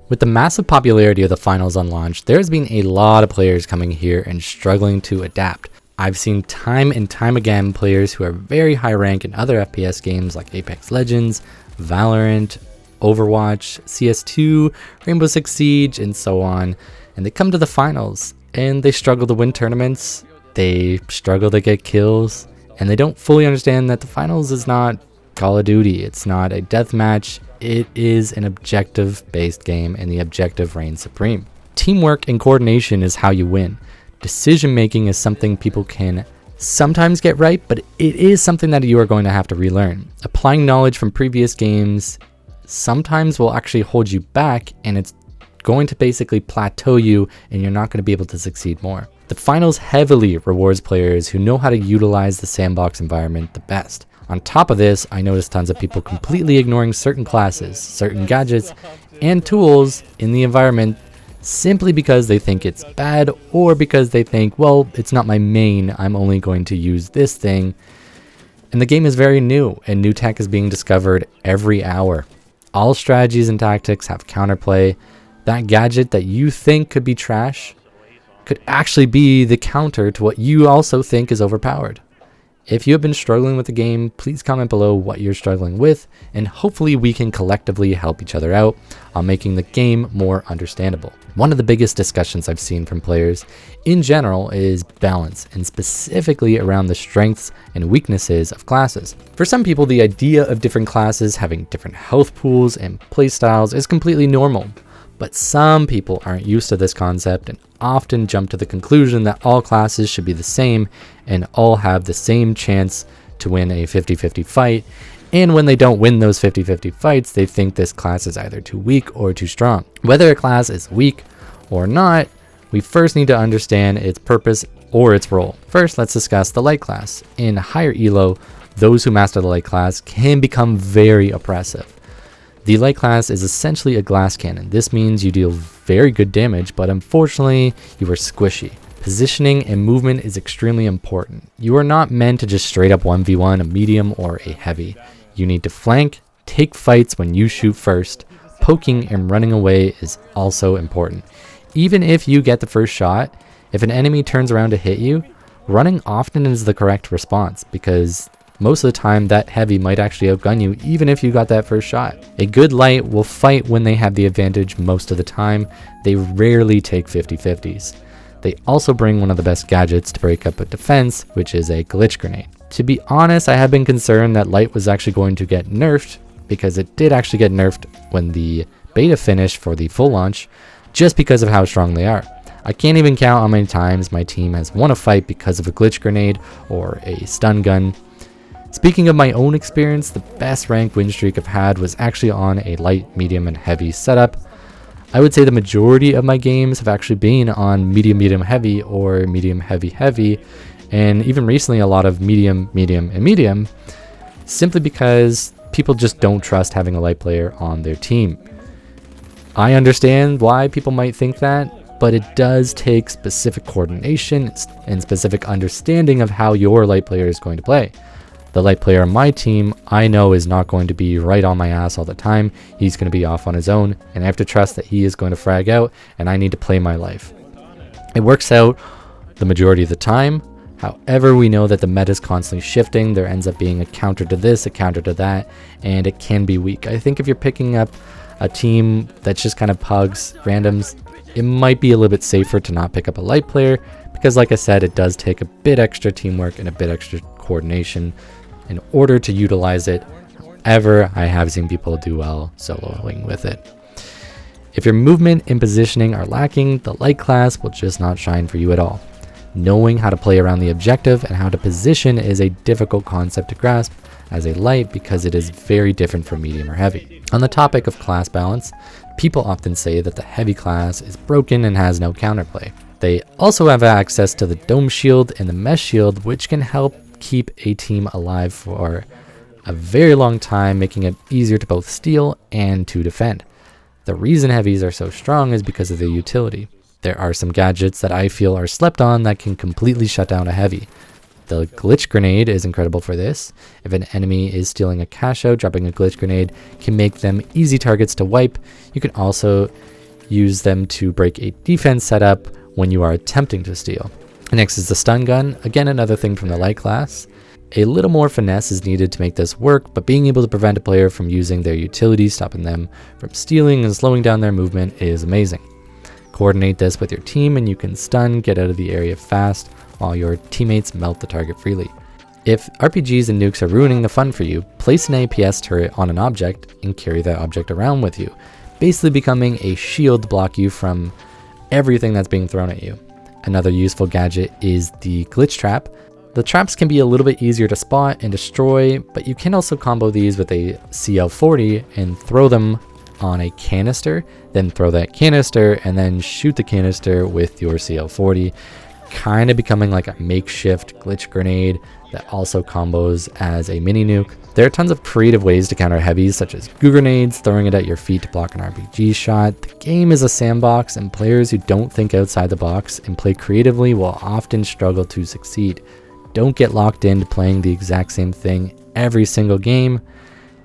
With the massive popularity of the finals on launch, there's been a lot of players coming here and struggling to adapt. I've seen time and time again players who are very high rank in other FPS games like Apex Legends, Valorant, Overwatch, CS2, Rainbow Six Siege, and so on, and they come to the finals and they struggle to win tournaments, they struggle to get kills, and they don't fully understand that the finals is not Call of Duty, it's not a deathmatch, it is an objective-based game and the objective reigns supreme. Teamwork and coordination is how you win. Decision-making is something people can sometimes get right, but it is something that you are going to have to relearn. Applying knowledge from previous games sometimes will actually hold you back, and it's going to basically plateau you and you're not going to be able to succeed more. The finals heavily rewards players who know how to utilize the sandbox environment the best. On top of this, I noticed tons of people completely ignoring certain classes, certain gadgets, and tools in the environment simply because they think it's bad or because they think, well, it's not my main, I'm only going to use this thing. And the game is very new, and new tech is being discovered every hour. All strategies and tactics have counterplay. That gadget that you think could be trash could actually be the counter to what you also think is overpowered. If you have been struggling with the game, please comment below what you're struggling with, and hopefully we can collectively help each other out on making the game more understandable. One of the biggest discussions I've seen from players in general is balance, and specifically around the strengths and weaknesses of classes. For some people, the idea of different classes having different health pools and playstyles is completely normal. But some people aren't used to this concept and often jump to the conclusion that all classes should be the same and all have the same chance to win a 50-50 fight. And when they don't win those 50-50 fights, they think this class is either too weak or too strong. Whether a class is weak or not, we first need to understand its purpose or its role. First, let's discuss the light class. In higher elo, those who master the light class can become very oppressive. The light class is essentially a glass cannon. This means you deal very good damage, but unfortunately, you are squishy. Positioning and movement is extremely important. You are not meant to just straight up 1v1 a medium or a heavy. You need to flank, take fights when you shoot first. Poking and running away is also important. Even if you get the first shot, if an enemy turns around to hit you, running often is the correct response because most of the time that heavy might actually outgun you even if you got that first shot. A good light will fight when they have the advantage most of the time. They rarely take 50-50s. They also bring one of the best gadgets to break up a defense, which is a glitch grenade. To be honest, I have been concerned that light was actually going to get nerfed because it did actually get nerfed when the beta finished for the full launch just because of how strong they are. I can't even count how many times my team has won a fight because of a glitch grenade or a stun gun. Speaking of my own experience, the best rank win streak I've had was actually on a light, medium, and heavy setup. I would say the majority of my games have actually been on medium, medium, heavy, or medium, heavy, heavy, and even recently a lot of medium, medium, and medium, simply because people just don't trust having a light player on their team. I understand why people might think that, but it does take specific coordination and specific understanding of how your light player is going to play. The light player on my team, I know, is not going to be right on my ass all the time. He's going to be off on his own, and I have to trust that he is going to frag out, and I need to play my life. It works out the majority of the time. However, we know that the meta is constantly shifting. There ends up being a counter to this, a counter to that, and it can be weak. I think if you're picking up a team that just kind of pugs randoms, it might be a little bit safer to not pick up a light player because, like I said, it does take a bit extra teamwork and a bit extra coordination in order to utilize it. However, I have seen people do well soloing with it. If your movement and positioning are lacking, the light class will just not shine for you at all. Knowing how to play around the objective and how to position is a difficult concept to grasp as a light because it is very different from medium or heavy. On the topic of class balance, people often say that the heavy class is broken and has no counterplay. They also have access to the dome shield and the mesh shield, which can help keep a team alive for a very long time, making it easier to both steal and to defend. The reason heavies are so strong is because of their utility. There are some gadgets that I feel are slept on that can completely shut down a heavy. The glitch grenade is incredible for this. If an enemy is stealing a cash out, dropping a glitch grenade can make them easy targets to wipe. You can also use them to break a defense setup when you are attempting to steal. Next is the stun gun, again another thing from the light class. A little more finesse is needed to make this work, but being able to prevent a player from using their utility, stopping them from stealing and slowing down their movement is amazing. Coordinate this with your team and you can stun, get out of the area fast, while your teammates melt the target freely. If RPGs and nukes are ruining the fun for you, place an APS turret on an object and carry that object around with you, basically becoming a shield to block you from everything that's being thrown at you. Another useful gadget is the glitch trap. The traps can be a little bit easier to spot and destroy, but you can also combo these with a CL40 and throw them on a canister, then throw that canister and then shoot the canister with your CL40, kind of becoming like a makeshift glitch grenade that also combos as a mini nuke. There are tons of creative ways to counter heavies, such as goo grenades, throwing it at your feet to block an RPG shot. The game is a sandbox, and players who don't think outside the box and play creatively will often struggle to succeed. Don't get locked into playing the exact same thing every single game.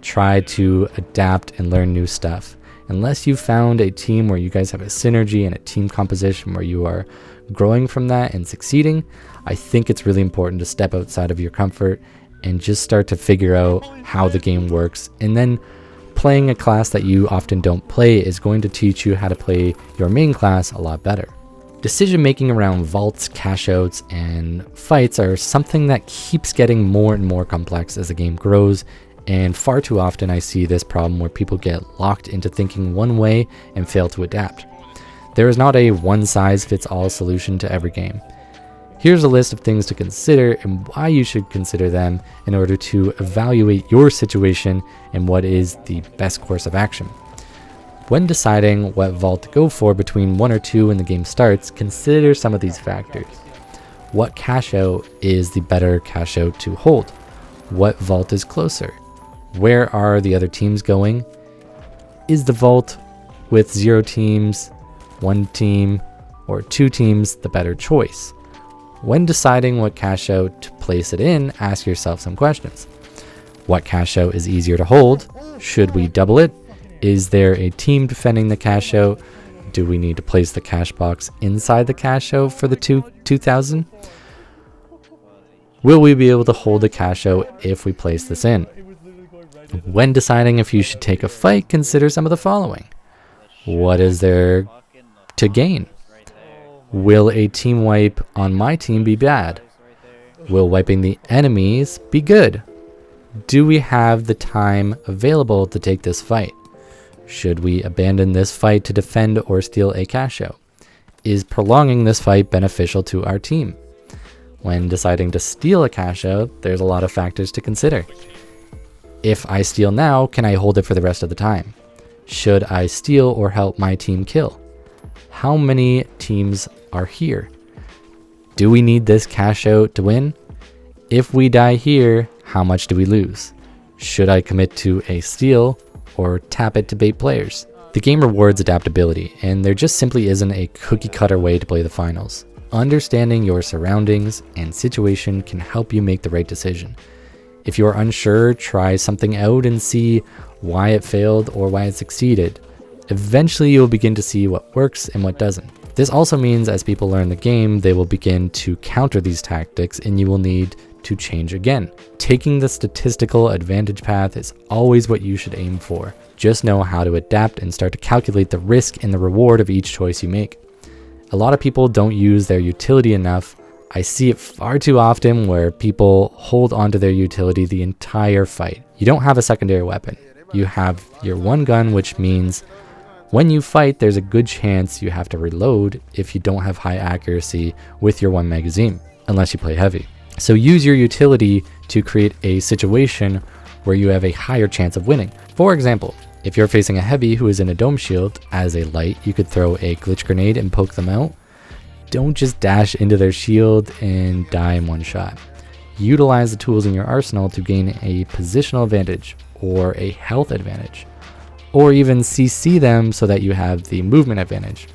Try to adapt and learn new stuff. Unless you've found a team where you guys have a synergy and a team composition where you are growing from that and succeeding, I think it's really important to step outside of your comfort and just start to figure out how the game works. And then playing a class that you often don't play is going to teach you how to play your main class a lot better. Decision making around vaults, cash outs, and fights are something that keeps getting more and more complex as the game grows, and far too often I see this problem where people get locked into thinking one way and fail to adapt. There is not a one-size-fits-all solution to every game. Here's a list of things to consider and why you should consider them in order to evaluate your situation and what is the best course of action. When deciding what vault to go for between 1 or 2 when the game starts, consider some of these factors. What cash out is the better cash out to hold? What vault is closer? Where are the other teams going? Is the vault with 0 teams, 1 team, or 2 teams the better choice? When deciding what cash out to place it in, ask yourself some questions. What cash out is easier to hold? Should we double it? Is there a team defending the cash out? Do we need to place the cash box inside the cash out for the 2,000? Will we be able to hold the cash out if we place this in? When deciding if you should take a fight, consider some of the following. What is there to gain? Will a team wipe on my team be bad? Will wiping the enemies be good? Do we have the time available to take this fight? Should we abandon this fight to defend or steal a cash out? Is prolonging this fight beneficial to our team? When deciding to steal a cash out, there's a lot of factors to consider. If I steal now, can I hold it for the rest of the time? Should I steal or help my team kill? How many teams are here? Do we need this cash out to win? If we die here, how much do we lose? Should I commit to a steal or tap it to bait players? The game rewards adaptability, and there just simply isn't a cookie cutter way to play the finals. Understanding your surroundings and situation can help you make the right decision. If you're unsure, try something out and see why it failed or why it succeeded. Eventually you'll begin to see what works and what doesn't. This also means as people learn the game, they will begin to counter these tactics and you will need to change again. Taking the statistical advantage path is always what you should aim for. Just know how to adapt and start to calculate the risk and the reward of each choice you make. A lot of people don't use their utility enough. I see it far too often where people hold onto their utility the entire fight. You don't have a secondary weapon. You have your one gun, which means when you fight, there's a good chance you have to reload if you don't have high accuracy with your one magazine, unless you play heavy. So use your utility to create a situation where you have a higher chance of winning. For example, if you're facing a heavy who is in a dome shield, as a light, you could throw a glitch grenade and poke them out. Don't just dash into their shield and die in one shot. Utilize the tools in your arsenal to gain a positional advantage or a health advantage, or even CC them so that you have the movement advantage.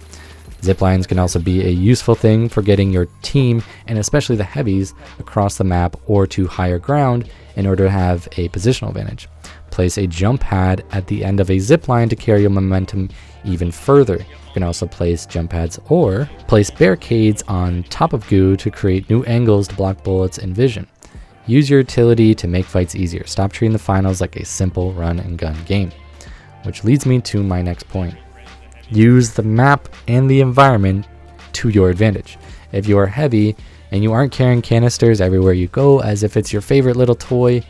Zip lines can also be a useful thing for getting your team, and especially the heavies, across the map or to higher ground in order to have a positional advantage. Place a jump pad at the end of a zip line to carry your momentum even further. You can also place jump pads or place barricades on top of goo to create new angles to block bullets and vision. Use your utility to make fights easier. Stop treating the finals like a simple run and gun game. Which leads me to my next point. Use the map and the environment to your advantage. If you are heavy and you aren't carrying canisters everywhere you go as if it's your favorite little toy,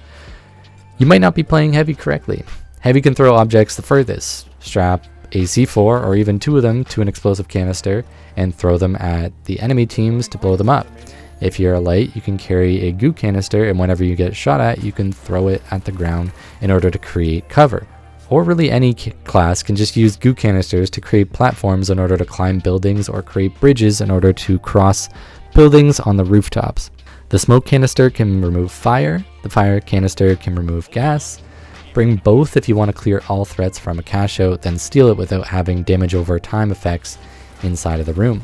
you might not be playing heavy correctly. Heavy can throw objects the furthest. Strap a C4 or even 2 of them to an explosive canister and throw them at the enemy teams to blow them up. If you're a light, you can carry a goo canister, and whenever you get shot at, you can throw it at the ground in order to create cover. Or really any class can just use goo canisters to create platforms in order to climb buildings or create bridges in order to cross buildings on the rooftops. The smoke canister can remove fire, the fire canister can remove gas. Bring both if you want to clear all threats from a cache out, then steal it without having damage over time effects inside of the room.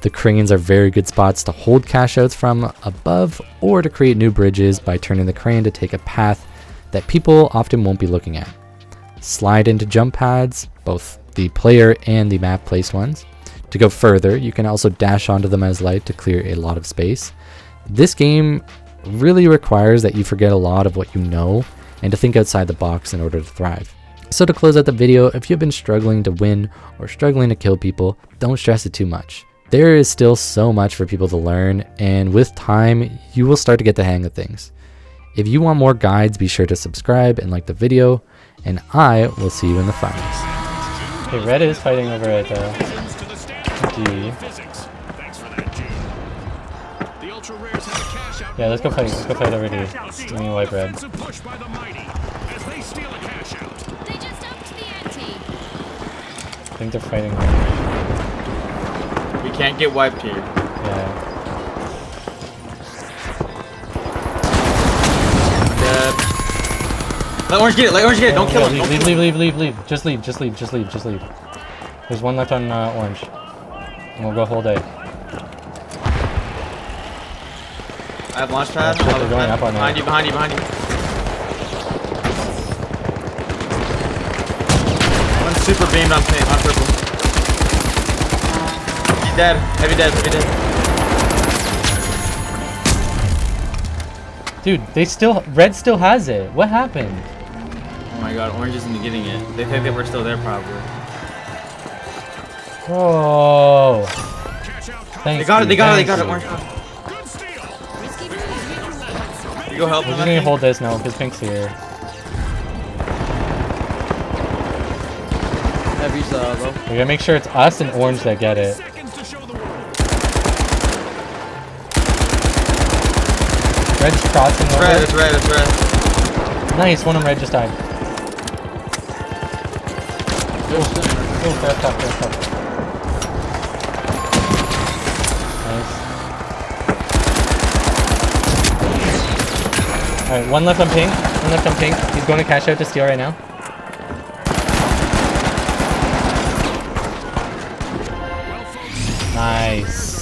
The cranes are very good spots to hold cache outs from above or to create new bridges by turning the crane to take a path that people often won't be looking at. Slide into jump pads, both the player and the map placed ones. To go further, you can also dash onto them as light to clear a lot of space. This game really requires that you forget a lot of what you know and to think outside the box in order to thrive. So to close out the video, if you've been struggling to win or struggling to kill people, don't stress it too much. There is still so much for people to learn, and with time, you will start to get the hang of things. If you want more guides, be sure to subscribe and like the video, and I will see you in the finals. Okay, red is fighting over at G. Yeah, let's go fight. Let's go fight over D. Let me wipe red. I think they're fighting red. We can't get wiped here. Yeah. Let Orange get it. Let Orange get it. Don't kill him. Leave. Just leave. There's one left on Orange. And we'll go whole day. I have launch pad. Yeah, they're going up on behind you. One super beamed on purple. He's dead. Heavy dead. Dude, red still has it. What happened? Oh my god, Orange isn't getting it. They think that we're still there probably. Oh. Thanks. They got it. Orange. You go help We're them. just gonna hold this now because Pink's here. Heavy's low. We gotta make sure it's us and Orange that get it. Red's crossing over. It's red. Nice, one of them red just died. Fast top. Nice. Alright, one left on pink. He's going to cash out to steal right now. Nice.